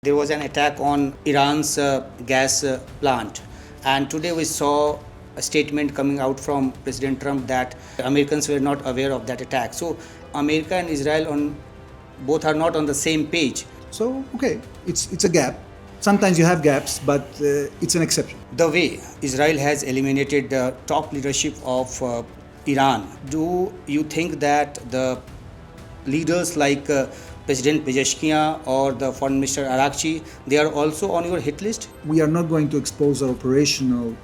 There was an attack on Iran's gas plant, and today we saw a statement coming out from President Trump that Americans were not aware of that attack. So America and Israel on both are not on the same page. So, okay, it's a gap. Sometimes you have gaps, but it's an exception. The way Israel has eliminated the top leadership of Iran, do you think that the leaders like President Pezeshkian or the Foreign Minister Arakchi, they are also on your hit list? We are not going to expose our operational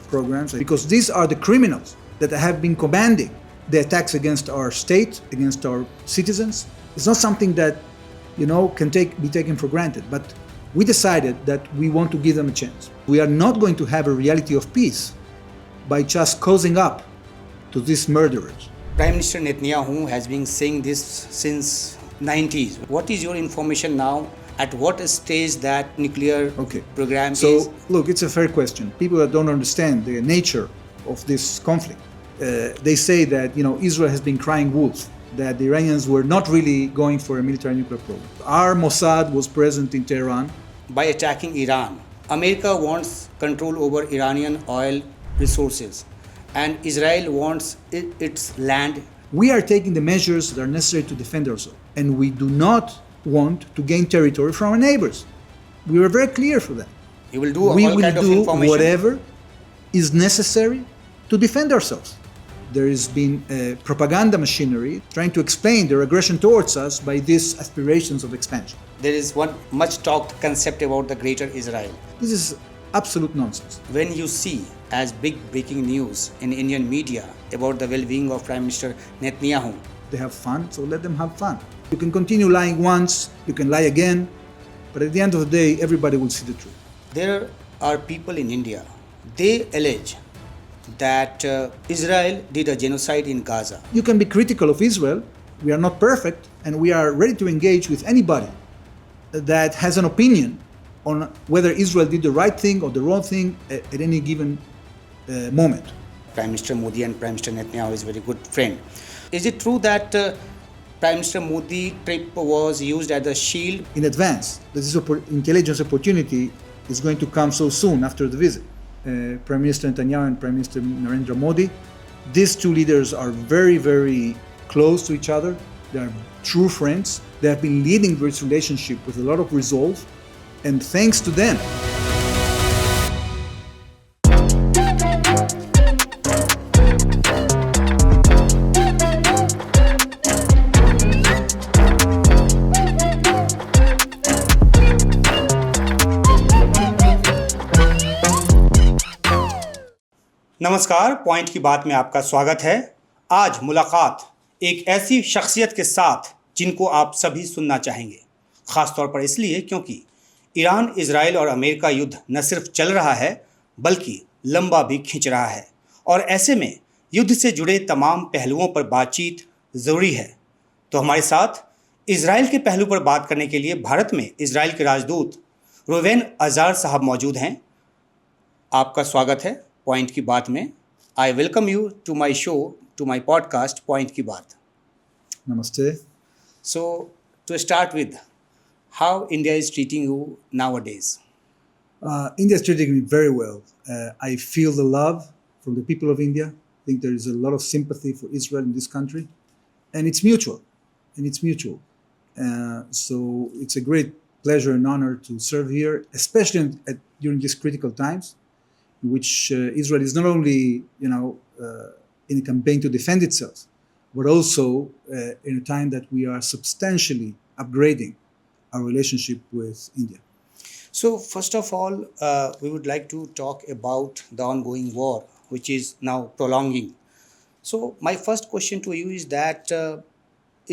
programs because these are the criminals that have been commanding the attacks against our state, against our citizens. It's not something that, can be taken for granted. But we decided that we want to give them a chance. We are not going to have a reality of peace by just causing up to these murderers. Prime Minister Netanyahu has been saying this since 90s. What is your information now? At what stage that nuclear program is? So, look, it's a fair question. People that don't understand the nature of this conflict, they say that, Israel has been crying wolf, that the Iranians were not really going for a military nuclear program. Our Mossad was present in Tehran. By attacking Iran, America wants control over Iranian oil resources, and Israel wants its land. We are taking the measures that are necessary to defend ourselves, and we do not want to gain territory from our neighbors. We were very clear for that. You will do all kind of information. We will do whatever is necessary to defend ourselves. There has been a propaganda machinery trying to explain their aggression towards us by these aspirations of expansion. There is one much talked concept about the greater Israel. This is absolute nonsense. When you see as big breaking news in Indian media about the well-being of Prime Minister Netanyahu, they have fun, so let them have fun. You can continue lying once, you can lie again, but at the end of the day, everybody will see the truth. There are people in India, they allege that Israel did a genocide in Gaza. You can be critical of Israel. We are not perfect, and we are ready to engage with anybody that has an opinion on whether Israel did the right thing or the wrong thing at any given moment. Prime Minister Modi and Prime Minister Netanyahu is a very good friend. Is it true that Prime Minister Modi trip was used as a shield? In advance, this intelligence opportunity is going to come so soon after the visit. Prime Minister Netanyahu and Prime Minister Narendra Modi, these two leaders are very, very close to each other. They are true friends. They have been leading this relationship with a lot of resolve, and thanks to them, नमस्कार, point की बात में आपका स्वागत है। आज मुलाकात एक ऐसी शख्सियत के साथ जिनको आप सभी सुनना चाहेंगे, ख़ास तौर पर इसलिए क्योंकि ईरान, इजराइल और अमेरिका युद्ध न सिर्फ चल रहा है बल्कि लंबा भी खिंच रहा है, और ऐसे में युद्ध से जुड़े तमाम पहलुओं पर बातचीत ज़रूरी है। तो हमारे साथ इजराइल के पहलू पर बात करने के लिए भारत में इजराइल के राजदूत रूवेन अज़ार साहब मौजूद हैं। आपका स्वागत है पॉइंट की बात में। I welcome you to my show, to my podcast point की बात। Namaste. So to start with, how India is treating you nowadays? India is treating me very well. I feel the love from the people of India. I think there is a lot of sympathy for Israel in this country, and it's mutual. So it's a great pleasure and honor to serve here, especially during these critical times, in which Israel is not only, in a campaign to defend itself, but also in a time that we are substantially upgrading our relationship with India. So first of all, we would like to talk about the ongoing war, which is now prolonging. So my first question to you is that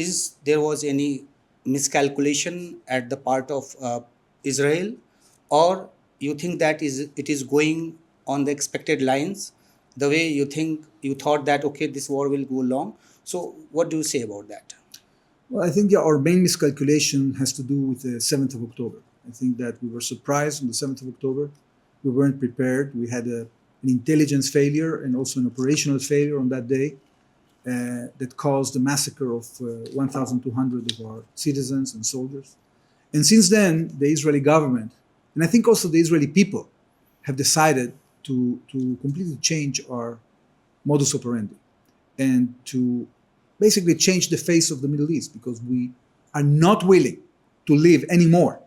is there was any miscalculation at the part of Israel, or you think that it is going on the expected lines, the way you thought that, okay, this war will go long? So what do you say about that? Well, I think our main miscalculation has to do with the 7th of October. I think that we were surprised on the 7th of October. We weren't prepared. We had an intelligence failure and also an operational failure on that day that caused the massacre of 1,200 of our citizens and soldiers. And since then, the Israeli government, and I think also the Israeli people, have decided to completely change our modus operandi and to basically change the face of the Middle East, because we are not willing to live anymore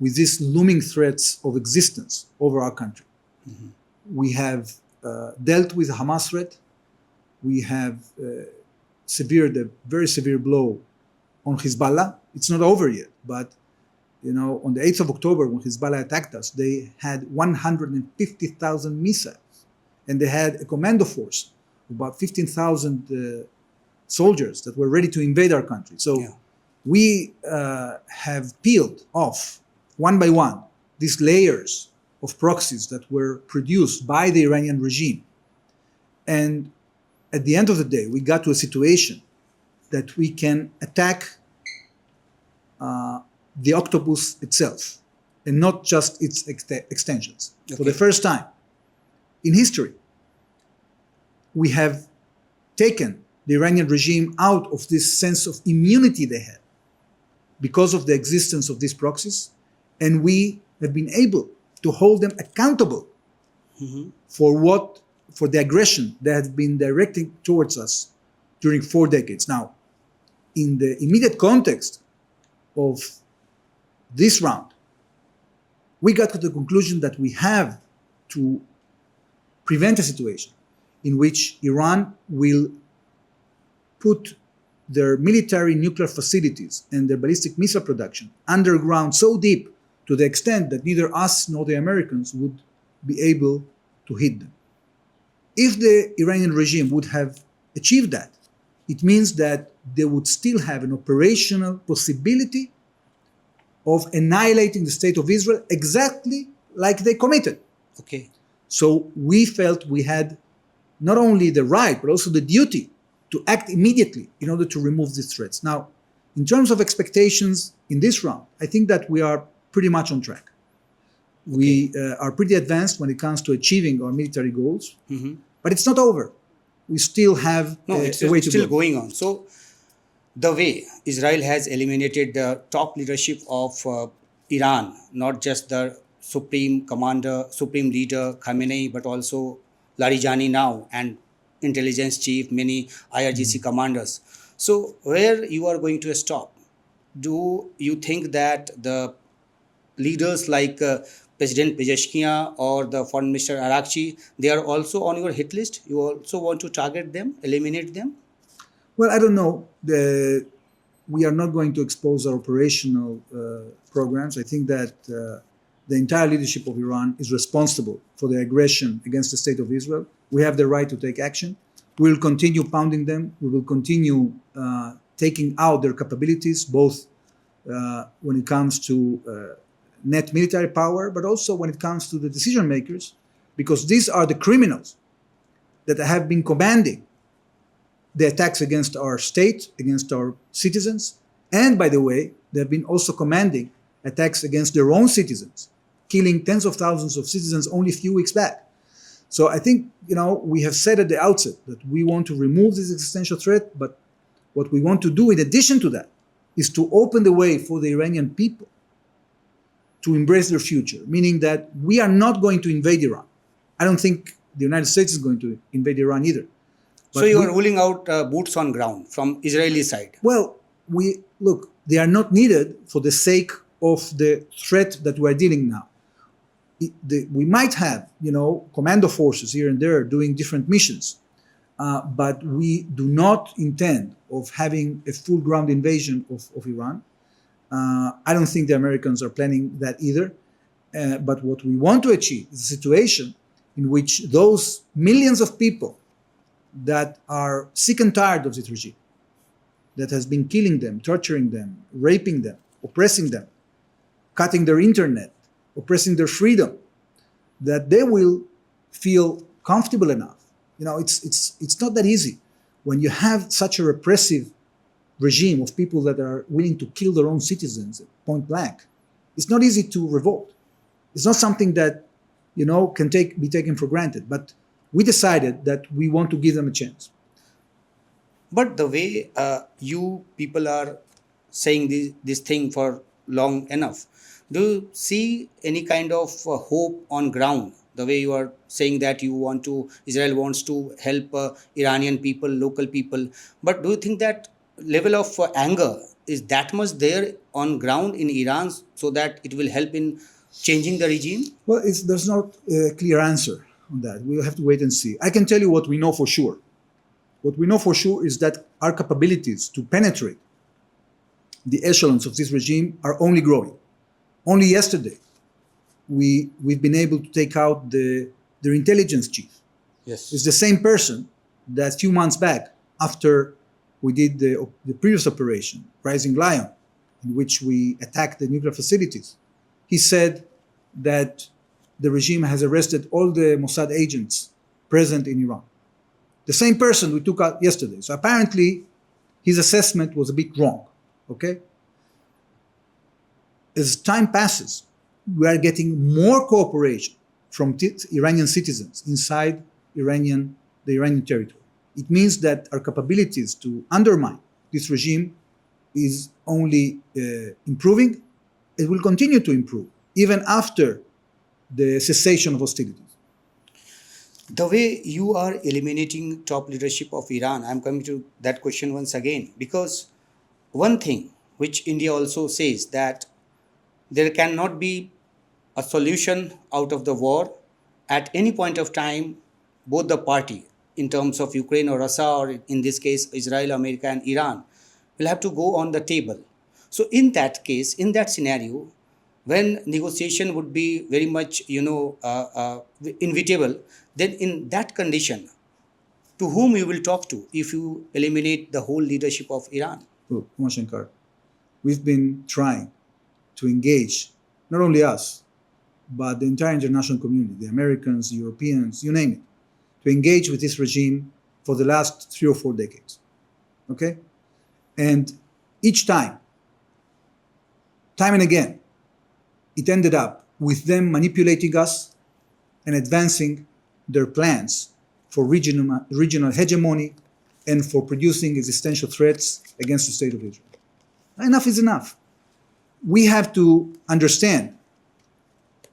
with these looming threats of existence over our country. Mm-hmm. We have dealt with the Hamas threat. We have severed a very severe blow on Hezbollah. It's not over yet, but on the 8th of October, when Hezbollah attacked us, they had 150,000 missiles, and they had a commando force of about 15,000 soldiers that were ready to invade our country. So we have peeled off one by one these layers of proxies that were produced by the Iranian regime. And at the end of the day, we got to a situation that we can attack the octopus itself and not just its extensions. Okay. For the first time in history, we have taken the Iranian regime out of this sense of immunity they had because of the existence of these proxies, and we have been able to hold them accountable for the aggression that has been directed towards us during 4 decades. Now, in the immediate context of this round, we got to the conclusion that we have to prevent a situation in which Iran will put their military nuclear facilities and their ballistic missile production underground so deep to the extent that neither us nor the Americans would be able to hit them. If the Iranian regime would have achieved that, it means that they would still have an operational possibility of annihilating the state of Israel exactly like they committed. Okay. So we felt we had not only the right, but also the duty to act immediately in order to remove these threats. Now, in terms of expectations in this round, I think that we are pretty much on track. Okay. We are pretty advanced when it comes to achieving our military goals, but it's not over. We still have a way to go. It's still going on. So, the way Israel has eliminated the top leadership of Iran, not just the supreme leader Khamenei, but also Larijani now, and intelligence chief, many IRGC commanders. So where you are going to stop? Do you think that the leaders like President Pezeshkian or the Foreign Minister Arakchi, they are also on your hit list? You also want to target them, eliminate them? Well, I don't know. We are not going to expose our operational programs. I think that the entire leadership of Iran is responsible for the aggression against the state of Israel. We have the right to take action. We will continue pounding them. We will continue taking out their capabilities, both when it comes to net military power, but also when it comes to the decision makers, because these are the criminals that have been commanding the attacks against our state, against our citizens, and by the way, they have been also commanding attacks against their own citizens, killing tens of thousands of citizens only a few weeks back. So I think, we have said at the outset that we want to remove this existential threat, but what we want to do in addition to that is to open the way for the Iranian people to embrace their future, meaning that we are not going to invade Iran. I don't think the United States is going to invade Iran either. But so you are ruling out boots on ground from Israeli side? Well, they are not needed for the sake of the threat that we are dealing now. We might have, commando forces here and there doing different missions, but we do not intend of having a full ground invasion of Iran. I don't think the Americans are planning that either. But what we want to achieve is a situation in which those millions of people that are sick and tired of this regime, that has been killing them, torturing them, raping them, oppressing them, cutting their internet, oppressing their freedom, that they will feel comfortable enough. It's not that easy when you have such a repressive regime of people that are willing to kill their own citizens point blank. It's not easy to revolt. It's not something that can be taken for granted. But we decided that we want to give them a chance. But the way you people are saying this thing for long enough. Do you see any kind of hope on ground? The way you are saying that Israel wants to help Iranian people, local people, but do you think that level of anger is that much there on ground in Iran so that it will help in changing the regime? Well, there's not a clear answer on that. We'll have to wait and see. I can tell you what we know for sure. What we know for sure is that our capabilities to penetrate the echelons of this regime are only growing. Only yesterday, we've been able to take out their intelligence chief. Yes. It's the same person that a few months back, after we did the previous operation, Rising Lion, in which we attacked the nuclear facilities, he said that the regime has arrested all the Mossad agents present in Iran. The same person we took out yesterday. So apparently, his assessment was a bit wrong, okay? As time passes, we are getting more cooperation from Iranian citizens inside the Iranian territory. It means that our capabilities to undermine this regime is only improving. It will continue to improve, even after the cessation of hostilities. The way you are eliminating top leadership of Iran, I'm coming to that question once again, because one thing which India also says that there cannot be a solution out of the war at any point of time. Both the party, in terms of Ukraine or Russia, or in this case Israel, America and Iran, will have to go on the table. So in that case, in that scenario, when negotiation would be very much inevitable, then in that condition, to whom you will talk to if you eliminate the whole leadership of Iran? Look, Umashankar, we've been trying to engage, not only us, but the entire international community, the Americans, the Europeans, you name it, to engage with this regime for the last 3 or 4 decades. Okay? And each time and again, it ended up with them manipulating us and advancing their plans for regional hegemony and for producing existential threats against the state of Israel. Enough is enough. We have to understand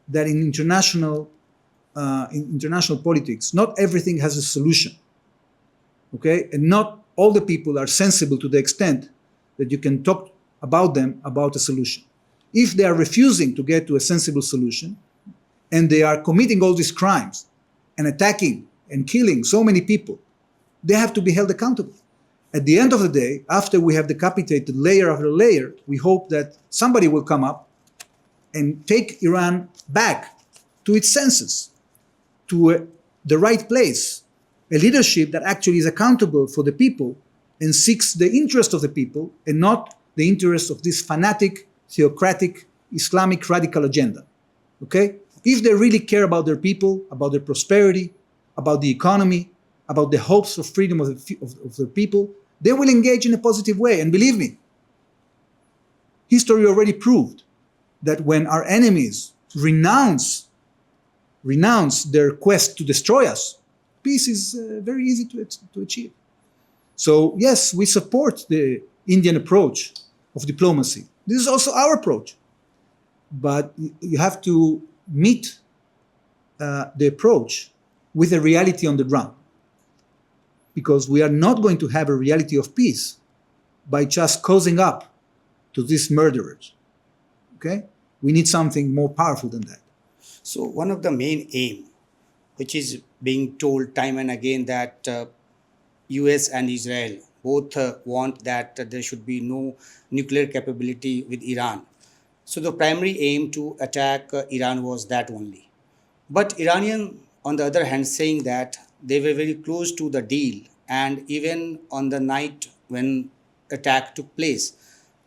that in international politics, not everything has a solution. Okay? And not all the people are sensible to the extent that you can talk about them about a solution. If they are refusing to get to a sensible solution, and they are committing all these crimes and attacking and killing so many people, they have to be held accountable. At the end of the day, after we have decapitated layer after layer, we hope that somebody will come up and take Iran back to its senses, to the right place, a leadership that actually is accountable for the people and seeks the interest of the people and not the interest of this fanatic, theocratic, Islamic radical agenda. Okay? If they really care about their people, about their prosperity, about the economy, about the hopes of freedom of their people, they will engage in a positive way. And believe me, history already proved that when our enemies renounce their quest to destroy us, peace is very easy to achieve. So yes, we support the Indian approach of diplomacy. This is also our approach. But you have to meet the approach with a reality on the ground. Because we are not going to have a reality of peace by just cozying up to these murderers. Okay? We need something more powerful than that. So one of the main aim, which is being told time and again, that US and Israel both want that there should be no nuclear capability with Iran. So the primary aim to attack Iran was that only. But Iranian, on the other hand, saying that they were very close to the deal, and even on the night when attack took place,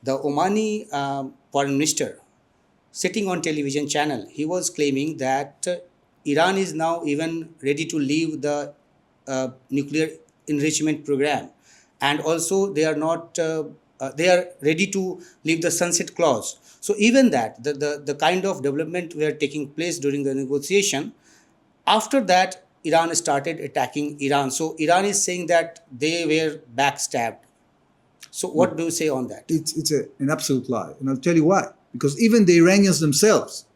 the Omani foreign minister, sitting on television channel, he was claiming that Iran is now even ready to leave the nuclear enrichment program, and also they are not they are ready to leave the sunset clause. So even that, the kind of development were taking place during the negotiation, after that Iran started attacking Iran. So Iran is saying that they were backstabbed. So what do you say on that? It's an absolute lie, and I'll tell you why. because even the Iranians themselves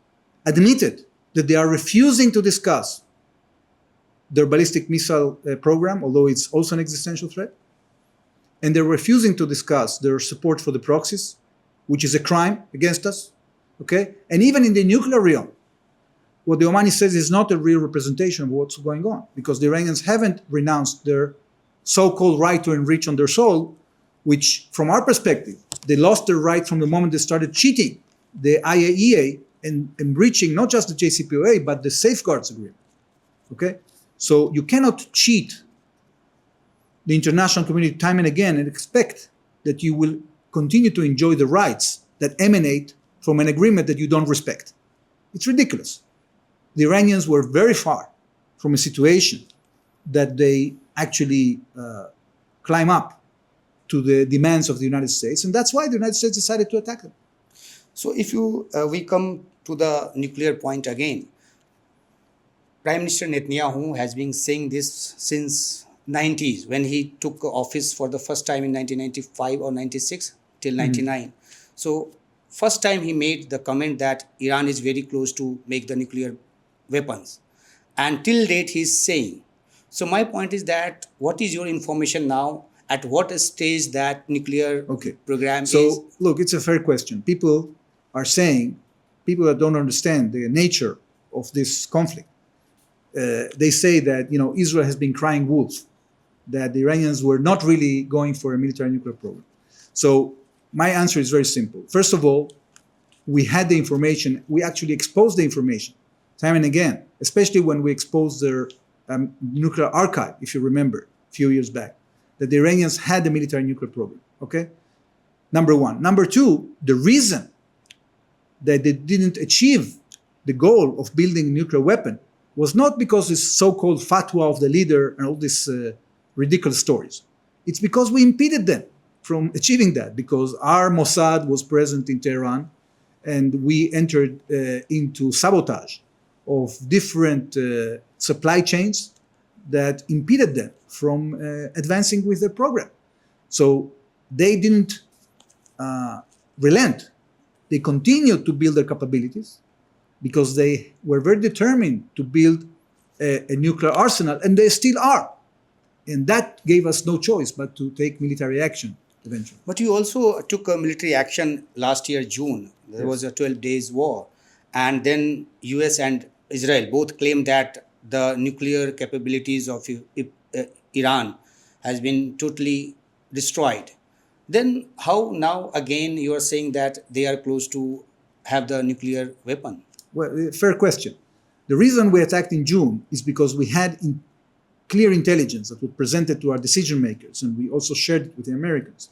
admitted that they are refusing to discuss their ballistic missile program, although it's also an existential threat. And they're refusing to discuss their support for the proxies, which is a crime against us. Okay? And even in the nuclear realm, what the Omani says is not a real representation of what's going on, because the Iranians haven't renounced their so-called right to enrich on their soil, which, from our perspective, they lost their right from the moment they started cheating the IAEA and enriching not just the JCPOA, but the safeguards agreement. Okay? So you cannot cheat the international community time and again and expect that you will continue to enjoy the rights that emanate from an agreement that you don't respect. It's ridiculous. The Iranians were very far from a situation that they actually climb up to the demands of the United States, and that's why the United States decided to attack them. So if we come to the nuclear point again, Prime Minister Netanyahu has been saying this since 90s, when he took office for the first time in 1995 or 96 till 99. So first time he made the comment that Iran is very close to make the nuclear weapons, and till date he is saying. So my point is that what is your information now? At what stage that nuclear program is? So look, it's a fair question. People are saying, people that don't understand the nature of this conflict, they say that Israel has been crying wolf, that the Iranians were not really going for a military nuclear program. So my answer is very simple. First of all, we had the information. We actually exposed the information time and again, especially when we exposed their nuclear archive, if you remember, a few years back, that the Iranians had a military nuclear program. Okay? Number one. Number two, the reason that they didn't achieve the goal of building a nuclear weapon was not because this so-called fatwa of the leader and all these ridiculous stories. It's because we impeded them from achieving that, because our Mossad was present in Tehran and we entered into sabotage of different supply chains that impeded them from advancing with their program. So they didn't relent. They continued to build their capabilities because they were very determined to build a nuclear arsenal, and they still are. And that gave us no choice but to take military action eventually. But you also took a military action last year, June. There was a 12 days war. And then US and Israel both claimed that the nuclear capabilities of Iran has been totally destroyed. Then how now again you are saying that they are close to have the nuclear weapon? Well, fair question. The reason we attacked in June is because we had clear intelligence that was presented to our decision makers, and we also shared it with the Americans,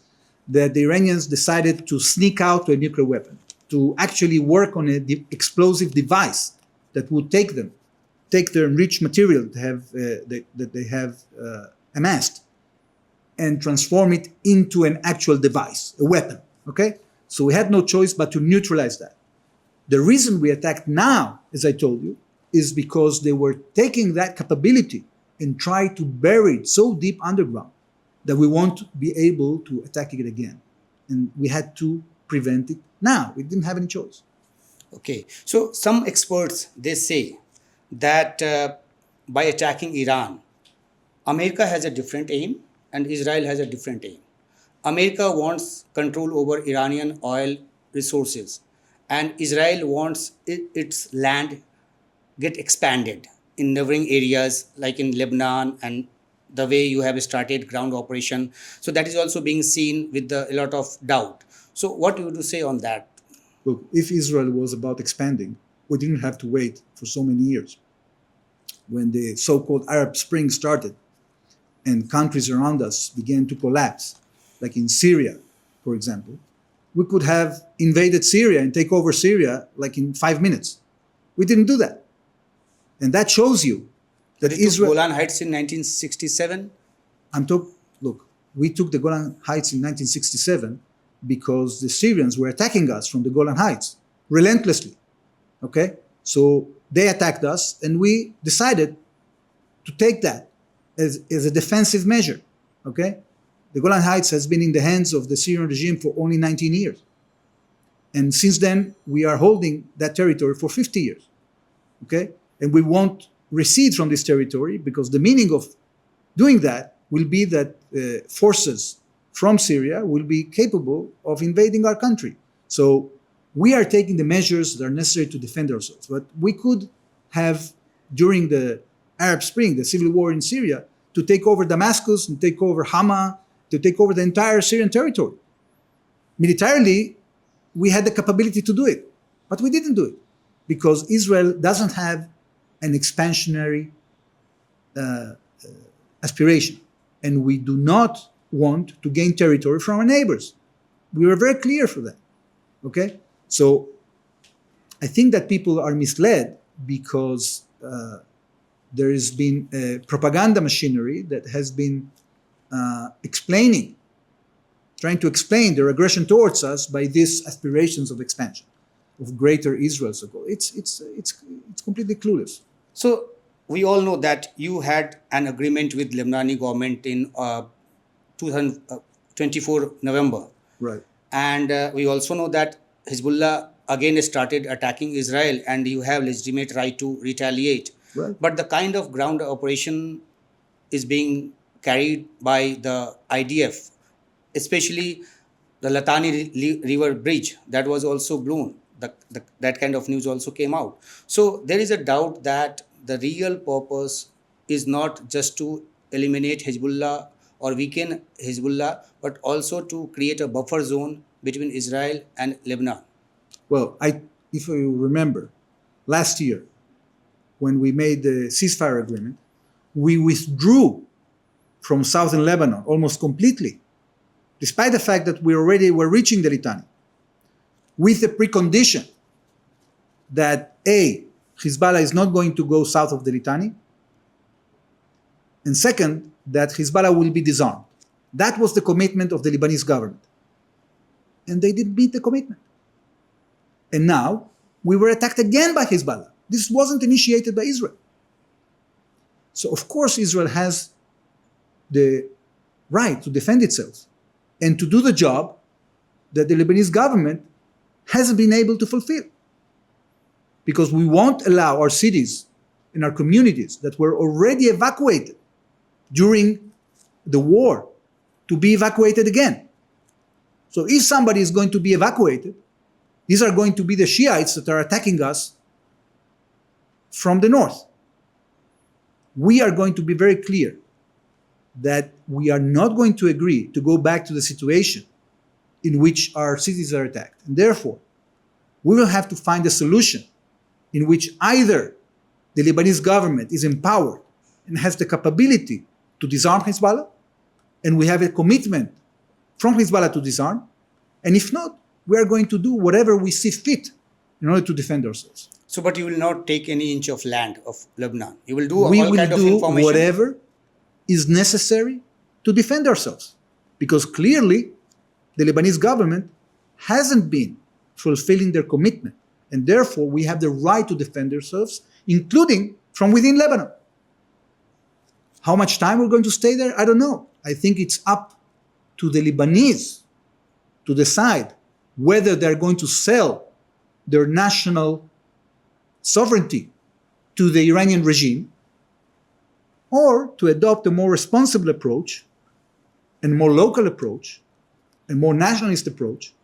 that the Iranians decided to sneak out to a nuclear weapon, to actually work on an explosive device that would take their enriched material that they have amassed, and transform it into an actual device, a weapon. Okay? So we had no choice but to neutralize that. The reason we attacked now, as I told you, is because they were taking that capability and try to bury it so deep underground that we won't be able to attack it again. And we had to prevent it now. We didn't have any choice. Okay. So some experts, they say that by attacking Iran, America has a different aim and Israel has a different aim. America wants control over Iranian oil resources, and Israel wants its land get expanded in neighboring areas like in Lebanon, and the way you have started ground operation. So that is also being seen with a lot of doubt. So what would you say on that? Look, if Israel was about expanding, we didn't have to wait for so many years. When the so-called Arab Spring started and countries around us began to collapse, like in Syria, for example, we could have invaded Syria and take over Syria like in 5 minutes. We didn't do that. And that shows you that Israel... Golan Heights in 1967? Look, we took the Golan Heights in 1967 because the Syrians were attacking us from the Golan Heights relentlessly. Okay? So they attacked us, and we decided to take that as a defensive measure. Okay? The Golan Heights has been in the hands of the Syrian regime for only 19 years. And since then, we are holding that territory for 50 years. Okay? And we won't recede from this territory because the meaning of doing that will be that forces from Syria will be capable of invading our country. So we are taking the measures that are necessary to defend ourselves. But we could have, during the Arab Spring, the civil war in Syria, to take over Damascus, and take over Hama, to take over the entire Syrian territory. Militarily, we had the capability to do it, but we didn't do it because Israel doesn't have an expansionary aspiration, and we do not want to gain territory from our neighbors. We were very clear for that. Okay, so I think that people are misled because there has been a propaganda machinery that has been trying to explain their aggression towards us by these aspirations of expansion, of greater Israel. So it's completely clueless. So we all know that you had an agreement with Lebanese government in 2024 November. Right. And we also know that Hezbollah again started attacking Israel, and you have legitimate right to retaliate. Right. But the kind of ground operation is being carried by the IDF, especially the Latani River Bridge, that was also blown. That kind of news also came out. So there is a doubt that the real purpose is not just to eliminate Hezbollah or weaken Hezbollah, but also to create a buffer zone between Israel and Lebanon. Well, if you remember, last year, when we made the ceasefire agreement, we withdrew from southern Lebanon almost completely, despite the fact that we already were reaching the Litani, with the precondition that A, Hezbollah is not going to go south of the Litani, and second, that Hezbollah will be disarmed. That was the commitment of the Lebanese government. And they didn't meet the commitment. And now, we were attacked again by Hezbollah. This wasn't initiated by Israel. So of course Israel has the right to defend itself and to do the job that the Lebanese government hasn't been able to fulfill. Because we won't allow our cities and our communities that were already evacuated during the war to be evacuated again. So if somebody is going to be evacuated, these are going to be the Shiites that are attacking us from the north. We are going to be very clear that we are not going to agree to go back to the situation in which our cities are attacked. And therefore, we will have to find a solution in which either the Lebanese government is empowered and has the capability to disarm Hezbollah, and we have a commitment from Hezbollah to disarm, and if not, we are going to do whatever we see fit in order to defend ourselves. So, but you will not take any inch of land of Lebanon. You will do We all will kind of do information. whatever is necessary to defend ourselves, because clearly the Lebanese government hasn't been fulfilling their commitment, and therefore we have the right to defend ourselves, including from within Lebanon. How much time we're going to stay there, I don't know. I think it's up to the Lebanese to decide whether they're going to sell their national sovereignty to the Iranian regime, or to adopt a more responsible approach, and more local approach, a more nationalist approach,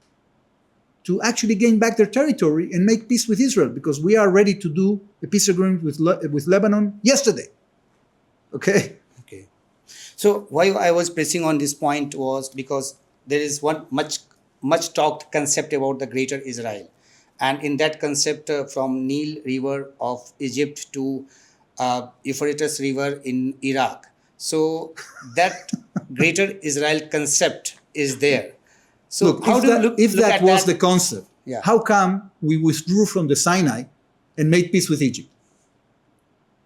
to actually gain back their territory and make peace with Israel, because we are ready to do a peace agreement with Lebanon yesterday. Okay? Okay. So why I was pressing on this point was because there is one much talked concept about the Greater Israel. And in that concept, from Nile River of Egypt to Euphrates River in Iraq. So that Greater Israel concept is there. So Look, how if do you that, look if look that at was that? the concept, Yeah. how come we withdrew from the Sinai and made peace with Egypt?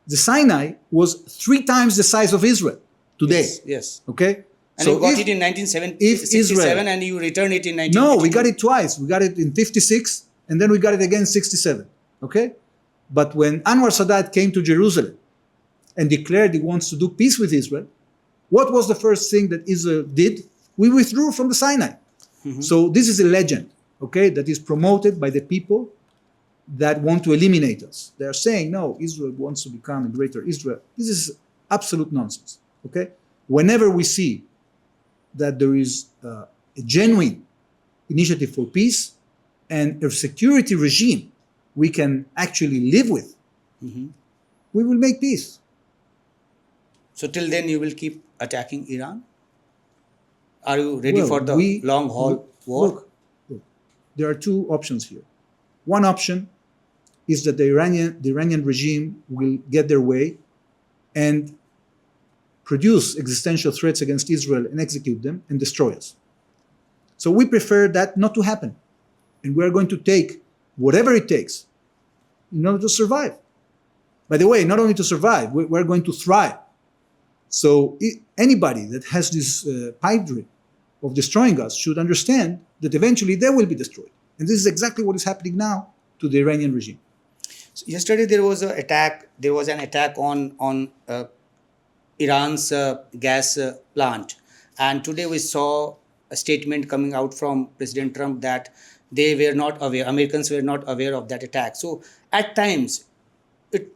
The Sinai was 3 times the size of Israel today. Yes, yes. Okay? And you got it in 1967 and you returned it in 1952. No, we got it twice. We got it in 56 and then we got it again in 67. Okay? But when Anwar Sadat came to Jerusalem and declared he wants to do peace with Israel, what was the first thing that Israel did? We withdrew from the Sinai. Mm-hmm. So this is a legend. okay, that is promoted by the people that want to eliminate us. They are saying, no, Israel wants to become a greater Israel. This is absolute nonsense, okay? Whenever we see that there is a genuine initiative for peace and a security regime we can actually live with, we will make peace. So till then you will keep attacking Iran? Are you ready for the long haul war? Look, there are two options here. One option is that the Iranian regime will get their way and produce existential threats against Israel and execute them and destroy us. So we prefer that not to happen. And we're going to take whatever it takes in order to survive. By the way, not only to survive, we're going to thrive. So anybody that has this pipe dream of destroying us should understand that eventually they will be destroyed. And this is exactly what is happening now to the Iranian regime. So yesterday there was an attack. There was an attack on Iran's gas plant, and today we saw a statement coming out from President Trump that they were not aware. Americans were not aware of that attack. So at times, it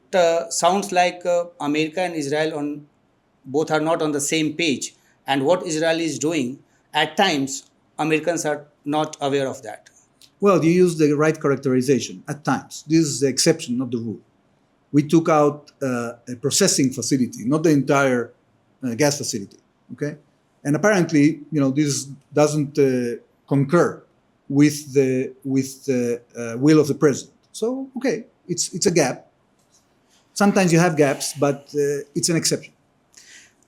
sounds like America and Israel both are not on the same page, and what Israel is doing at times, Americans are not aware of that. Well, you use the right characterization at times. This is the exception, not the rule. We took out a processing facility, not the entire gas facility. Okay, and apparently, this doesn't concur with the will of the president. So, okay, it's a gap. Sometimes you have gaps, but it's an exception.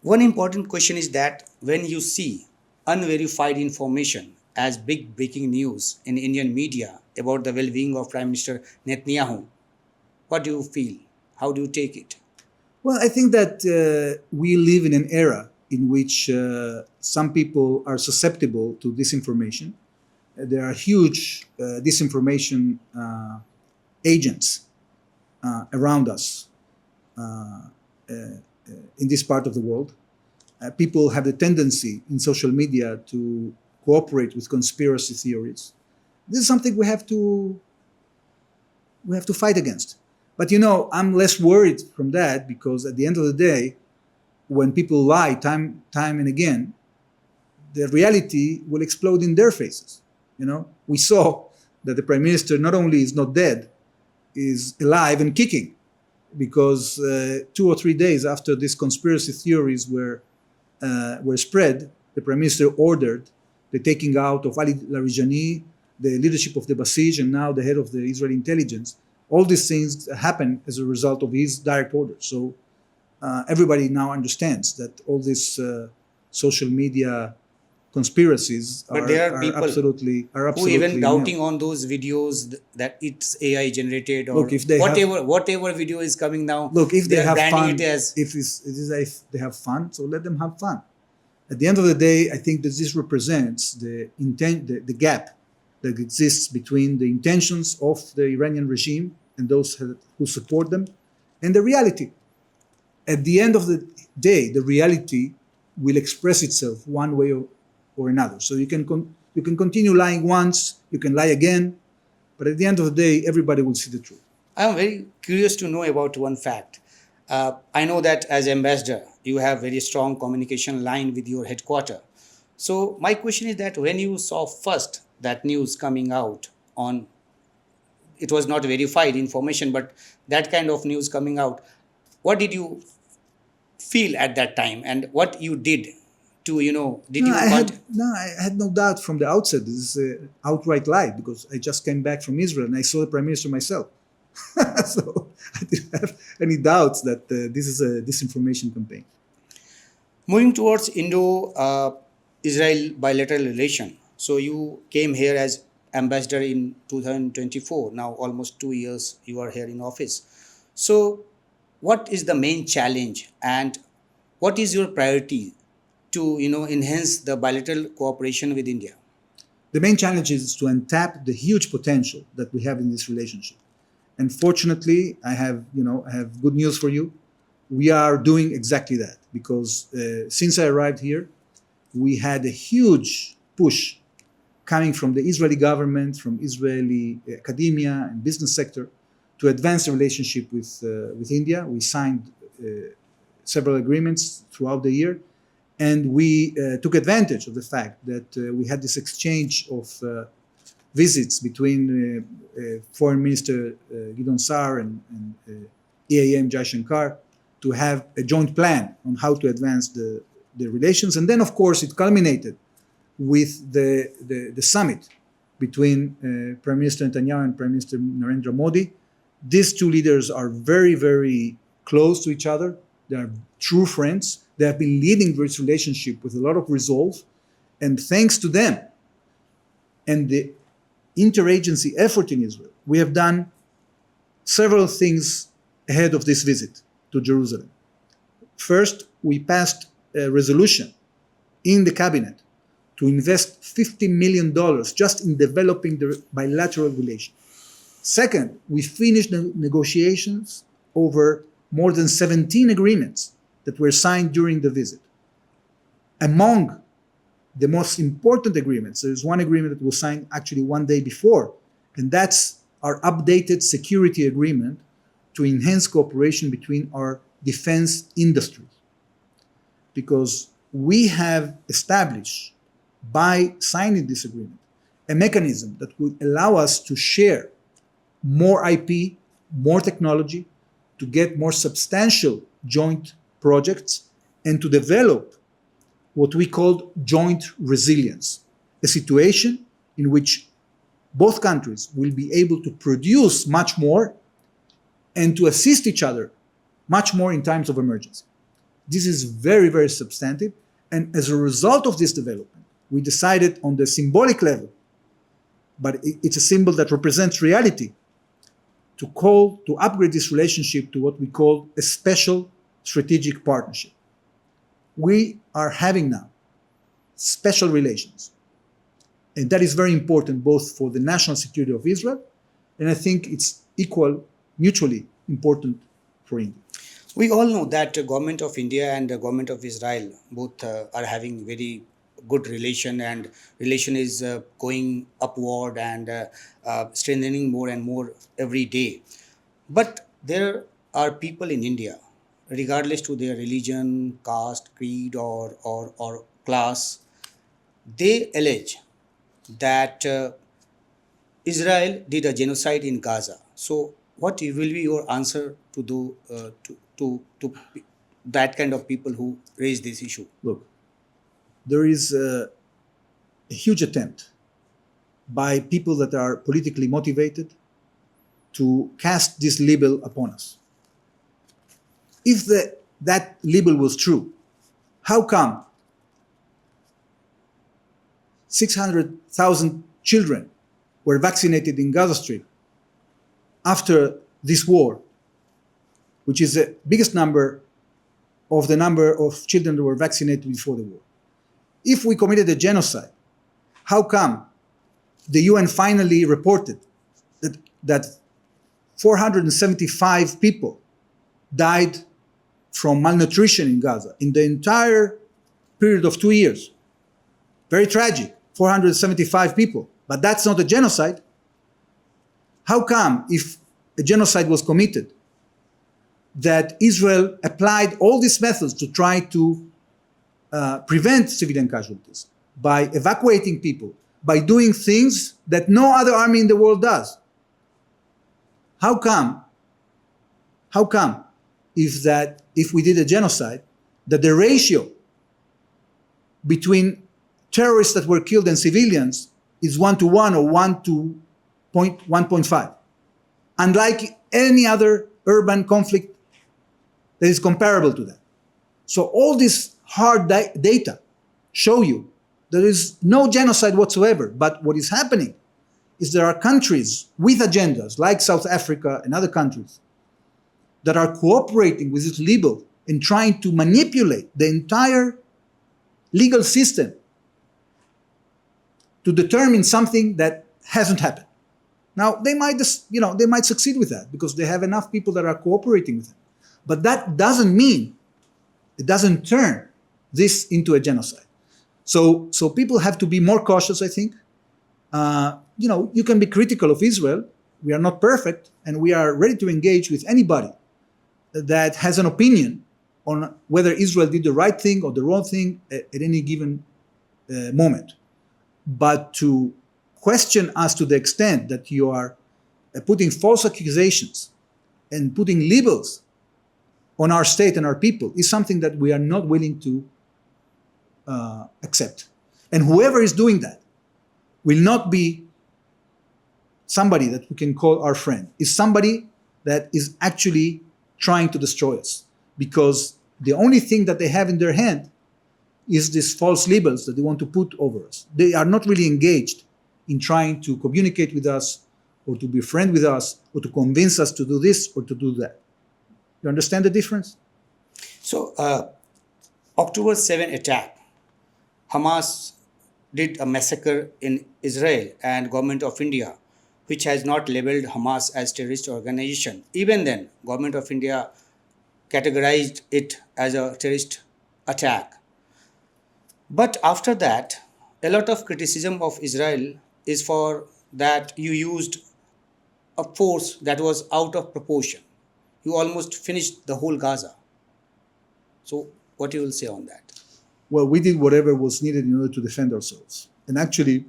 One important question is that when you see unverified information as big breaking news in Indian media about the well-being of Prime Minister Netanyahu, what do you feel? How do you take it? Well, I think that we live in an era in which some people are susceptible to disinformation. There are huge disinformation agents around us in this part of the world. People have the tendency in social media to cooperate with conspiracy theories. This is something we have to fight against. But I'm less worried from that because at the end of the day, when people lie time and again, the reality will explode in their faces. We saw that the prime minister not only is not dead, is alive and kicking, because 2 or 3 days after these conspiracy theories were spread, the prime minister ordered the taking out of Ali Larijani, the leadership of the Basij, and now the head of the Israeli intelligence. All these things happen as a result of his direct orders. So everybody now understands that all these social media conspiracies but there are people absolutely who even doubting on those videos that it's AI generated, or look, if they whatever video is coming now. Look, if they have fun, if they have fun, so let them have fun. At the end of the day, I think that this represents the gap that exists between the intentions of the Iranian regime and those who support them and the reality. At the end of the day, the reality will express itself one way or another. So you can continue lying once, you can lie again, but at the end of the day, everybody will see the truth. I am very curious to know about one fact. I know that as ambassador, you have very strong communication line with your headquarters. So my question is that when you saw first that news coming out on, it was not verified information, but that kind of news coming out, what did you feel at that time, and what you did to, I had no doubt from the outset. This is an outright lie, because I just came back from Israel and I saw the prime minister myself. So I didn't have any doubts that this is a disinformation campaign. Moving towards Indo-Israel bilateral relation. So you came here as ambassador in 2024. Now almost 2 years you are here in office. So what is the main challenge, and what is your priority to enhance the bilateral cooperation with India? The main challenge is to untap the huge potential that we have in this relationship. And fortunately, I have good news for you. We are doing exactly that, because since I arrived here, we had a huge push coming from the Israeli government, from Israeli academia and business sector, to advance the relationship with India. We signed several agreements throughout the year, and we took advantage of the fact that we had this exchange of visits between Foreign Minister Gideon Sa'ar and EAM Jaishankar to have a joint plan on how to advance the relations. And then, of course, it culminated with the summit between Prime Minister Netanyahu and Prime Minister Narendra Modi. These two leaders are very, very close to each other. They are true friends. They have been leading this relationship with a lot of resolve. And thanks to them and the interagency effort in Israel, we have done several things ahead of this visit to Jerusalem. First, we passed a resolution in the cabinet to invest $50 million just in developing the bilateral relation. Second, we finished the negotiations over more than 17 agreements that were signed during the visit. Among the most important agreements, there is one agreement that was signed actually one day before, and that's our updated security agreement to enhance cooperation between our defense industries. Because we have established, by signing this agreement, a mechanism that would allow us to share more IP, more technology, to get more substantial joint projects, and to develop what we call joint resilience, a situation in which both countries will be able to produce much more and to assist each other much more in times of emergency. This is very, very substantive. And as a result of this development, we decided on the symbolic level, but it's a symbol that represents reality, to upgrade this relationship to what we call a special strategic partnership. We are having now special relations. And that is very important both for the national security of Israel, and I think it's mutually important for India. We all know that the government of India and the government of Israel both are having very good relation, and relation is going upward and strengthening more and more every day. But there are people in India, regardless to their religion, caste, creed, or class, they allege that Israel did a genocide in Gaza. So, what will be your answer to that kind of people who raise this issue? Look, there is a huge attempt by people that are politically motivated to cast this label upon us. If that label was true, how come 600,000 children were vaccinated in Gaza Strip after this war, which is the biggest number of the number of children that were vaccinated before the war? If we committed a genocide, how come the UN finally reported that 475 people died from malnutrition in Gaza in the entire period of 2 years? Very tragic, 475 people. But that's not a genocide. How come, if a genocide was committed, that Israel applied all these methods to try to prevent civilian casualties by evacuating people, by doing things that no other army in the world does? How come if we did a genocide, that the ratio between terrorists that were killed and civilians is 1-to-1 or 1.5, unlike any other urban conflict that is comparable to that? So all this hard data show you there is no genocide whatsoever. But what is happening is there are countries with agendas like South Africa and other countries that are cooperating with this label and trying to manipulate the entire legal system to determine something that hasn't happened. Now, they might succeed with that because they have enough people that are cooperating with them. But that doesn't mean, it doesn't turn this into a genocide. So people have to be more cautious, I think. You can be critical of Israel. We are not perfect, and we are ready to engage with anybody that has an opinion on whether Israel did the right thing or the wrong thing at any given moment. But to question us to the extent that you are putting false accusations and putting labels on our state and our people is something that we are not willing to accept. And whoever is doing that will not be somebody that we can call our friend. Is somebody that is actually trying to destroy us, because the only thing that they have in their hand is these false labels that they want to put over us. They are not really engaged in trying to communicate with us or to be friend with us or to convince us to do this or to do that. You understand the difference? So, October 7 attack, Hamas did a massacre in Israel, and government of India, which has not labeled Hamas as terrorist organization. Even then, government of India categorized it as a terrorist attack. But after that, a lot of criticism of Israel is for that you used a force that was out of proportion. You almost finished the whole Gaza. So what you will say on that? Well, we did whatever was needed in order to defend ourselves. And actually,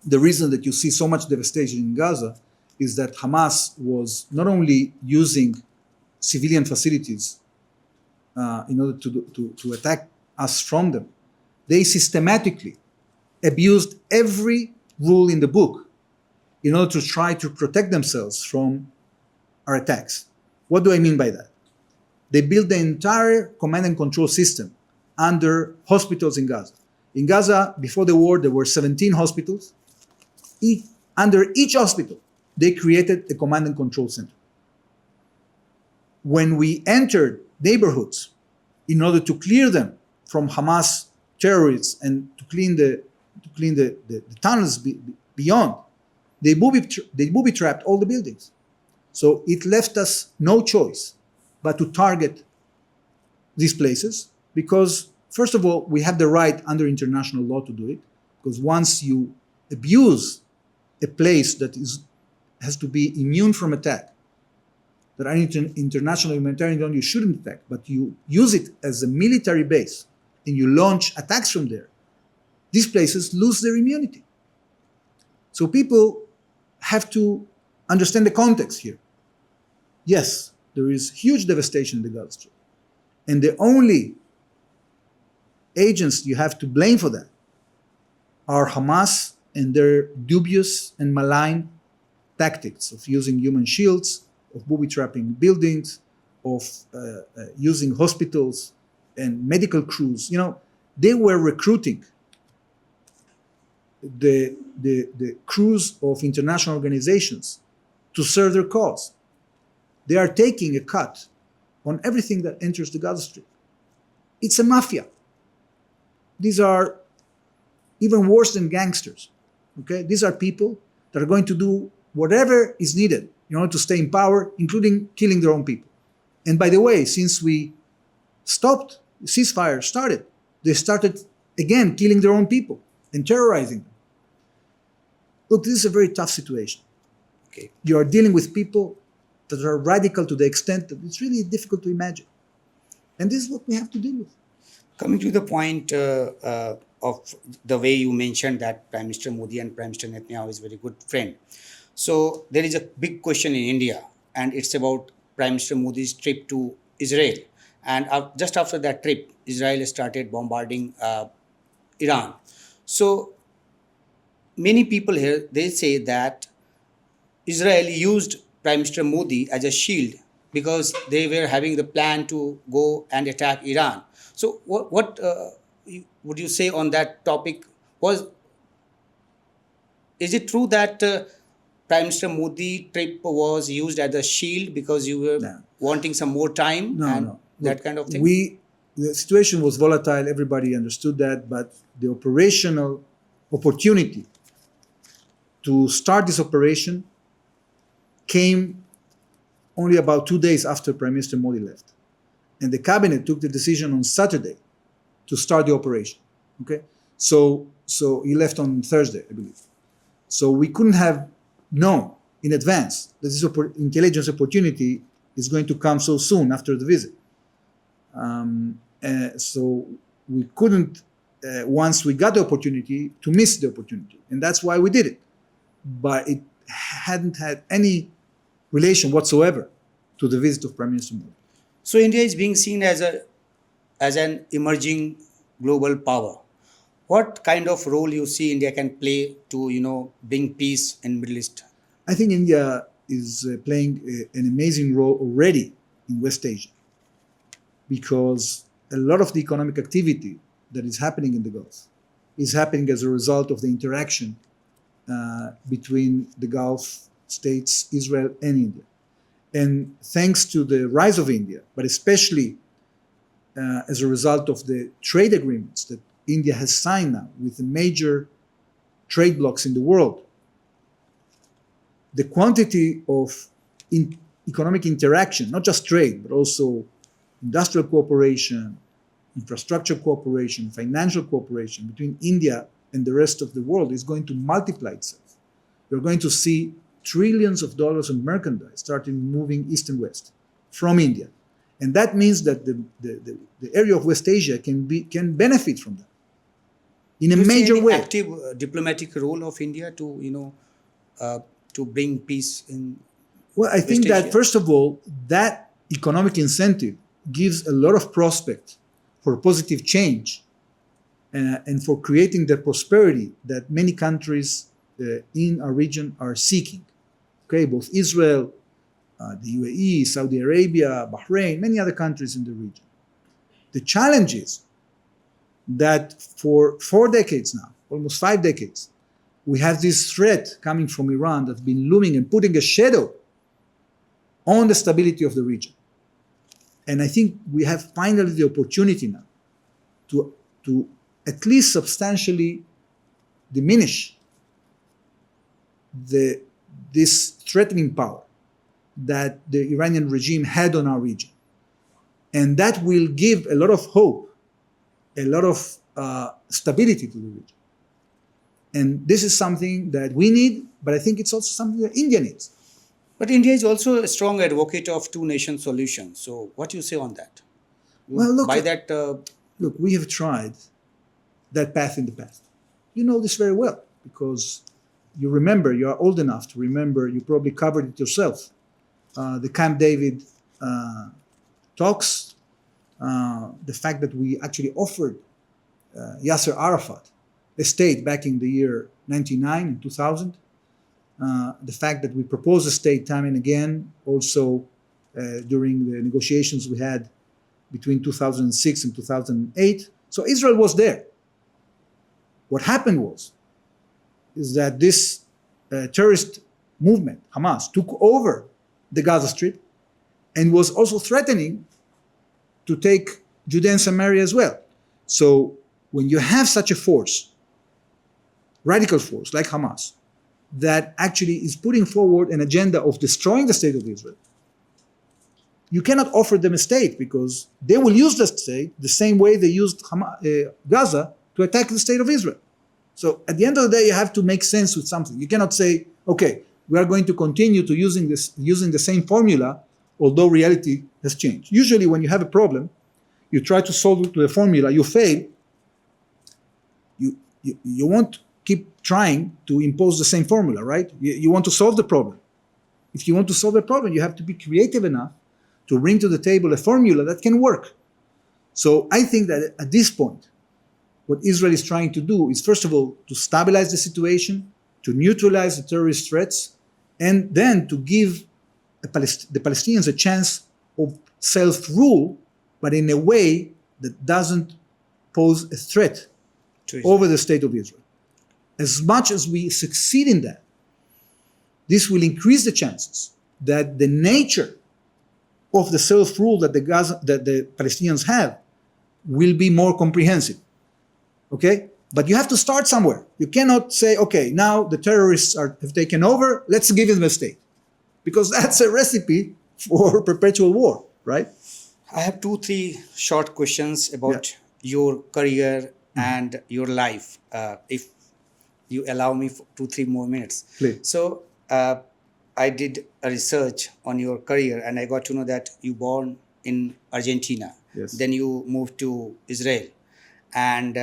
the reason that you see so much devastation in Gaza is that Hamas was not only using civilian facilities in order to attack us from them, they systematically abused every rule in the book in order to try to protect themselves from our attacks. What do I mean by that? They built the entire command and control system under hospitals in Gaza. In Gaza, before the war, there were 17 hospitals. Under each hospital, they created a command and control center. When we entered neighborhoods in order to clear them from Hamas terrorists and to clean the tunnels beyond, they booby-trapped all the buildings. So it left us no choice but to target these places because, first of all, we have the right under international law to do it, because once you abuse a place that has to be immune from attack, that are international humanitarian law, you shouldn't attack, but you use it as a military base and you launch attacks from there, these places lose their immunity. So people have to understand the context here. Yes, there is huge devastation in the Gaza Strip. And the only agents you have to blame for that are Hamas and their dubious and malign tactics of using human shields, of booby-trapping buildings, of using hospitals and medical crews. They were recruiting the crews of international organizations to serve their cause. They are taking a cut on everything that enters the Gaza Strip. It's a mafia. These are even worse than gangsters. Okay? These are people that are going to do whatever is needed in order to stay in power, including killing their own people. And by the way, since we stopped, the ceasefire started, they started again killing their own people and terrorizing them. Look, this is a very tough situation. Okay. You are dealing with people that are radical to the extent that it's really difficult to imagine. And this is what we have to deal with. Coming to the point of the way you mentioned that Prime Minister Modi and Prime Minister Netanyahu is a very good friend. So there is a big question in India, and it's about Prime Minister Modi's trip to Israel. And just after that trip, Israel started bombarding Iran. So many people here, they say that Israel used Prime Minister Modi as a shield because they were having the plan to go and attack Iran. So what would you say on that topic? Is it true that Prime Minister Modi trip was used as a shield because you were wanting some more time? No. That Look, kind of thing? The situation was volatile, everybody understood that, but the operational opportunity to start this operation came only about 2 days after Prime Minister Modi left. And the cabinet took the decision on Saturday to start the operation. Okay? So he left on Thursday, I believe. So we couldn't have known in advance that this intelligence opportunity is going to come so soon after the visit. So we couldn't, once we got the opportunity, to miss the opportunity. And that's why we did it. But it hadn't had any relation whatsoever to the visit of Prime Minister Modi. So India is being seen as an emerging global power. What kind of role you see India can play to bring peace in Middle East? I think India is playing an amazing role already in West Asia, because a lot of the economic activity that is happening in the Gulf is happening as a result of the interaction between the Gulf states, Israel and India. And thanks to the rise of India, but especially as a result of the trade agreements that India has signed now with the major trade blocs in the world, the quantity of economic interaction, not just trade, but also industrial cooperation, infrastructure cooperation, financial cooperation between India and the rest of the world is going to multiply itself. You're going to see trillions of dollars of merchandise starting moving east and west from India. And that means that the area of West Asia can benefit from that in a major way. Active diplomatic role of India to bring peace in Well, I think West that, Asia? first of all, that economic incentive gives a lot of prospect for positive change and for creating the prosperity that many countries in our region are seeking. Okay, both Israel, the UAE, Saudi Arabia, Bahrain, many other countries in the region. The challenge is that for 4 decades now, almost 5 decades, we have this threat coming from Iran that's been looming and putting a shadow on the stability of the region. And I think we have finally the opportunity now to at least substantially diminish this threatening power that the Iranian regime had on our region. And that will give a lot of hope, a lot of stability to the region. And this is something that we need, but I think it's also something that India needs. But India is also a strong advocate of two-nation solutions. So what do you say on that? Well, look, Look, we have tried that path in the past. You know this very well, because you remember, you are old enough to remember, you probably covered it yourself, the Camp David talks, the fact that we actually offered Yasser Arafat a state back in the year 99 and 2000, the fact that we proposed a state time and again, also during the negotiations we had between 2006 and 2008. So Israel was there. What happened is that this terrorist movement, Hamas, took over the Gaza Strip and was also threatening to take Judea and Samaria as well. So when you have such a force, radical force like Hamas, that actually is putting forward an agenda of destroying the state of Israel, you cannot offer them a state, because they will use the state the same way they used Gaza to attack the state of Israel. So at the end of the day, you have to make sense with something. You cannot say, okay, we are going to continue to using the same formula, although reality has changed. Usually when you have a problem, you try to solve it with a formula, you fail, you won't keep trying to impose the same formula, right? You want to solve the problem. If you want to solve the problem, you have to be creative enough to bring to the table a formula that can work. So I think that at this point, what Israel is trying to do is, first of all, to stabilize the situation, to neutralize the terrorist threats, and then to give the Palestinians a chance of self-rule, but in a way that doesn't pose a threat over the state of Israel. As much as we succeed in that, this will increase the chances that the nature of the self-rule that the Palestinians have will be more comprehensive. Okay? But you have to start somewhere. You cannot say, okay, now the terrorists have taken over, let's give them a state. Because that's a recipe for perpetual war, right? I have 2-3 short questions about your career and your life. If you allow me for 2-3 more minutes. Please. So I did a research on your career, and I got to know that you born in Argentina. Yes. Then you moved to Israel, and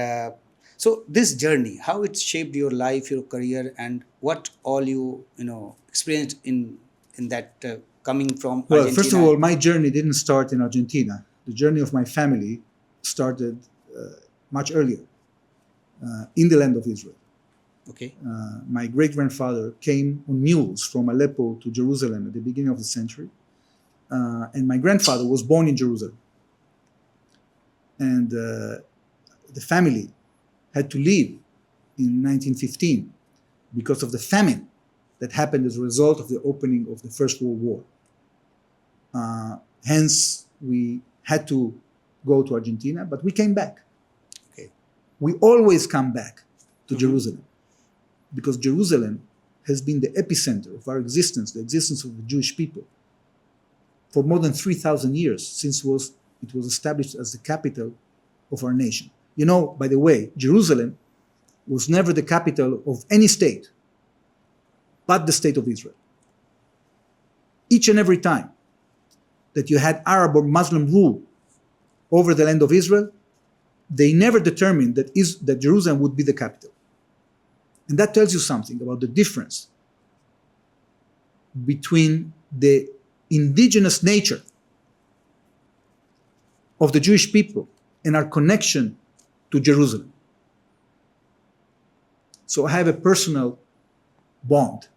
so this journey, how it shaped your life, your career, and what all you experienced in that coming from Well, Argentina. first of all, my journey didn't start in Argentina. The journey of my family started much earlier in the land of Israel. Okay. My great-grandfather came on mules from Aleppo to Jerusalem at the beginning of the century. And my grandfather was born in Jerusalem. And the family had to leave in 1915 because of the famine that happened as a result of the opening of the First World War. Hence, we had to go to Argentina, but we came back. Okay. We always come back to Jerusalem, because Jerusalem has been the epicenter of our existence, the existence of the Jewish people, for more than 3,000 years, since it was established as the capital of our nation. You know, by the way, Jerusalem was never the capital of any state but the state of Israel. Each and every time that you had Arab or Muslim rule over the land of Israel, they never determined that Jerusalem would be the capital. And that tells you something about the difference between the indigenous nature of the Jewish people and our connection to Jerusalem. So I have a personal bond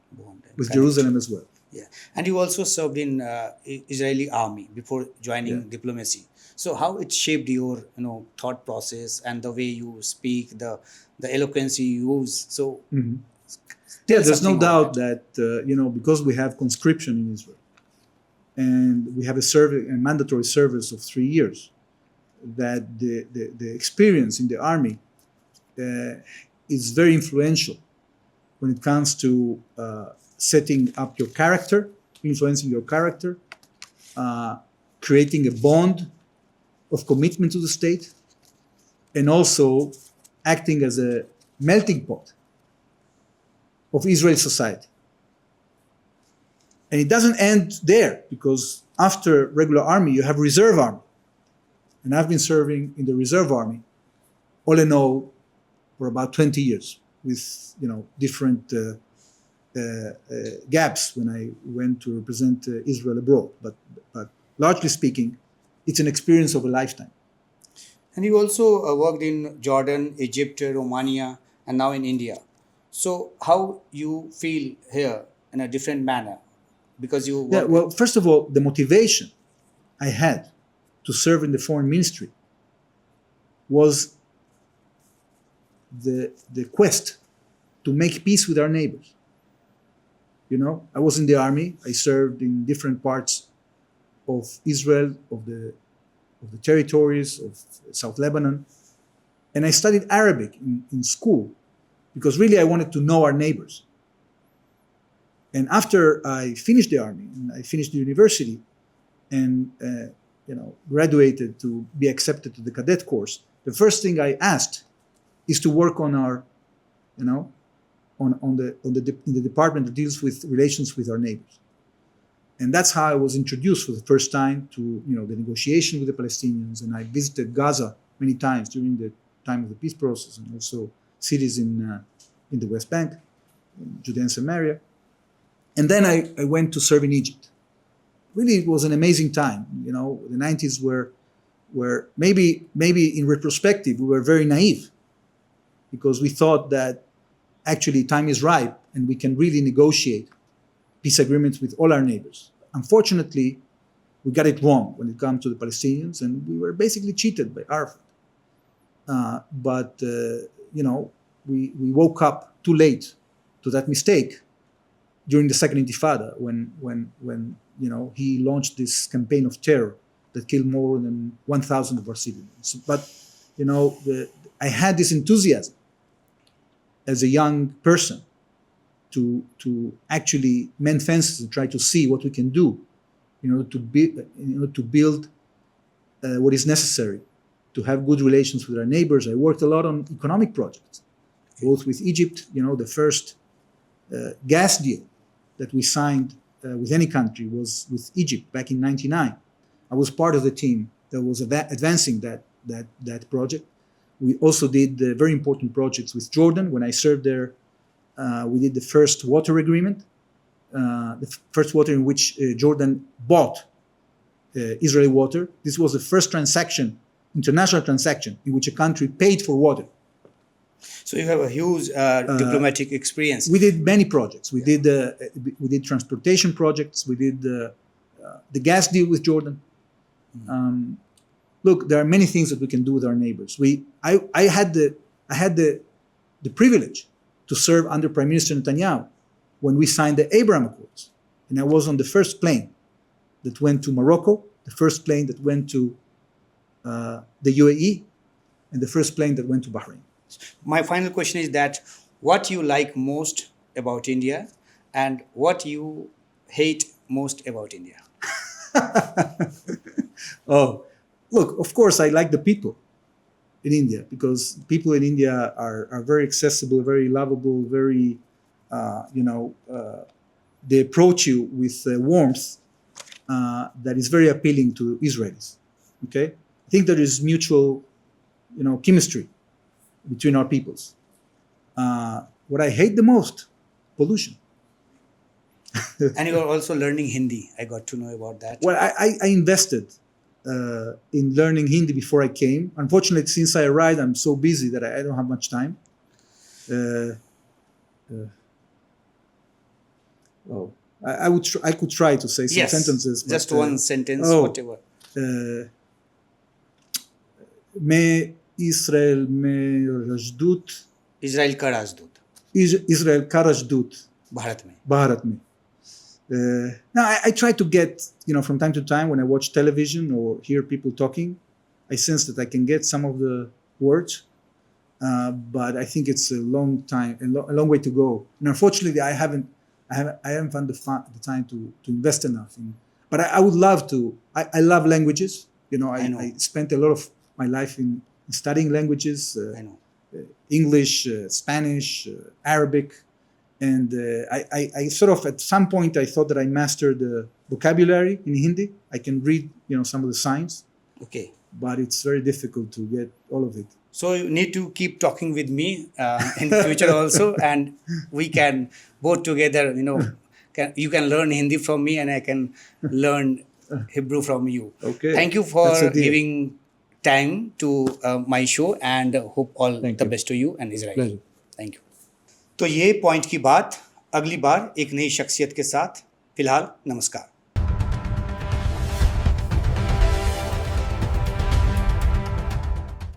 with Jerusalem as well. Yeah, and you also served in Israeli army before joining diplomacy. So how it shaped your thought process and the way you speak, the eloquence you use. So yeah, there's no doubt that because we have conscription in Israel, and we have a mandatory service of 3 years, that the experience in the army is very influential when it comes to setting up your character, influencing your character, creating a bond of commitment to the state, and also acting as a melting pot of Israeli society. And it doesn't end there, because after regular army, you have reserve army. And I've been serving in the reserve army, all in all, for about 20 years, with different gaps when I went to represent Israel abroad. But largely speaking, it's an experience of a lifetime. And you also worked in Jordan, Egypt, Romania, and now in India. So how you feel here in a different manner? Because you well, first of all, the motivation I had to serve in the foreign ministry was the quest to make peace with our neighbors. I was in the army. I served in different parts of Israel, of the territories of South Lebanon, and I studied Arabic in school, because really I wanted to know our neighbors. And after I finished the army, and I finished the university, and graduated to be accepted to the cadet course, the first thing I asked is to work on our, in the department that deals with relations with our neighbors. And that's how I was introduced for the first time to the negotiation with the Palestinians. And I visited Gaza many times during the time of the peace process, and also cities in the West Bank, Judea and Samaria. And then I went to serve in Egypt. Really, it was an amazing time. The 90s were maybe in retrospective, we were very naive, because we thought that actually time is ripe and we can really negotiate peace agreements with all our neighbors. Unfortunately, we got it wrong when it comes to the Palestinians, and we were basically cheated by Arafat. But we woke up too late to that mistake during the Second Intifada, when he launched this campaign of terror that killed more than 1,000 of our civilians. But I had this enthusiasm as a young person to actually mend fences and try to see what we can do, to build what is necessary to have good relations with our neighbors. I worked a lot on economic projects. both with Egypt. The first gas deal that we signed with any country was with Egypt back in '99. I was part of the team that was advancing that project. We also did very important projects with Jordan. When I served there, we did the first water agreement, the first water in which Jordan bought Israeli water. This was the first international transaction, in which a country paid for water. So you have a huge diplomatic experience. We did many projects. We did transportation projects. We did the gas deal with Jordan. Look, there are many things that we can do with our neighbors. I had the privilege to serve under Prime Minister Netanyahu when we signed the Abraham Accords, and I was on the first plane that went to Morocco, the first plane that went to the UAE, and the first plane that went to Bahrain. My final question is that what you like most about India and what you hate most about India? Oh, look, of course, I like the people in India, because people in India are very accessible, very lovable, very, they approach you with warmth that is very appealing to Israelis. Okay, I think there is mutual, chemistry between our peoples. What I hate the most, pollution. And you are also learning Hindi. I got to know about that. Well, I invested in learning Hindi before I came. Unfortunately, since I arrived, I'm so busy that I don't have much time. I could try to say some sentences. Just one sentence, whatever. मैं इस्राएल में राजदूत Israel का राजदूत इस्राएल का राजदूत भारत में Now I try to get, from time to time when I watch television or hear people talking, I sense that I can get some of the words, but I think it's a long way to go. And unfortunately, I haven't found the time to invest enough in. But I would love to. I love languages. I spent a lot of my life in studying languages. English, Spanish, Arabic. And I sort of, at some point, I thought that I mastered the vocabulary in Hindi. I can read, some of the signs. Okay. But it's very difficult to get all of it. So you need to keep talking with me in the future also, and we can both together, you can learn Hindi from me and I can learn Hebrew from you. Okay. Thank you for giving time to my show, and hope all the best to you and Israel. Pleasure. Thank you. तो ये point की बात अगली बार एक नई शख्सियत के साथ. फिलहाल नमस्कार.